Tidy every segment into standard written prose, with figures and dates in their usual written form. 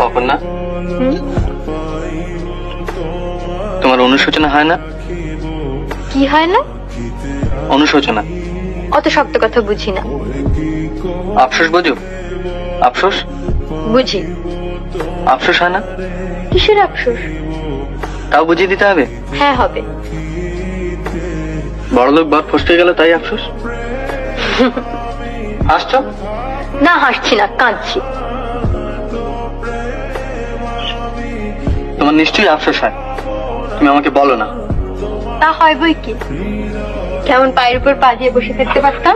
অপর্ণা, তোমার অনুশোচনা হয় না? কি হয় না? অনুশোচনা। অত শক্ত কথা বুঝি না। আফসোস বোঝো? আফসোস বুঝি। আফসোস হয় না? কিসের আফসোস? তাও বুঝিয়ে দিতে হবে। হ্যাঁ হবে। বড়লোক বাদ ফসকে গেল তাই আফসোস? হাসছো? না হাসছি না, কাঁদছি। তোমার নিশ্চয়ই আফসোস হয়, তুমি আমাকে বলো না। তা হয় বই কি, কেমন পায়ের উপর পা দিয়ে বসে থাকতে পারতাম।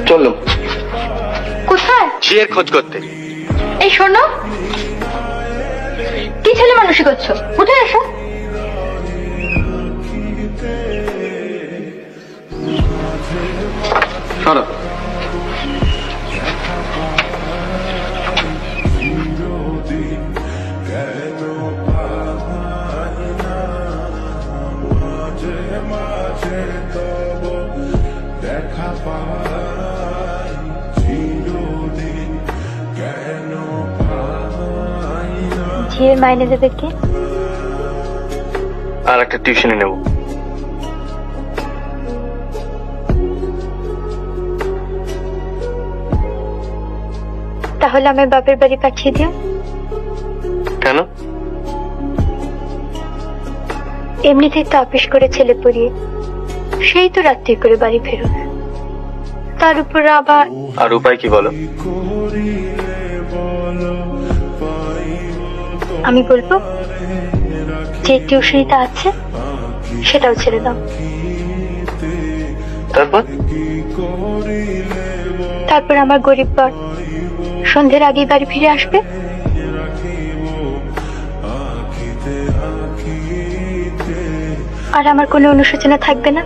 চলো। কোথায়? ঝিয়ের খোঁজ করতে। এই শোনো, কি ছেলে মানুষই করছো, উঠে এসো। সরো। ঝিয়ের মাইনে দেবে কে? আর একটা টিউশনে নেব। তাহলে আমার বাপের বাড়ি পাঠিয়ে দিও। কেন? এমনিতেই তো অফিস করে ছেলে পড়িয়ে সেই তো রাত্রি করে বাড়ি ফেরো, তার উপর আবার। আর উপায় কি বলো? আমি বলবো যে টিউশনিটা আছে সেটাও ছেড়ে দাও। তারপর? তারপর আমার গরিব বর সন্ধ্যের আগেই বাড়ি ফিরে আসবে, আর আমার কোনো অনুশোচনা থাকবে না।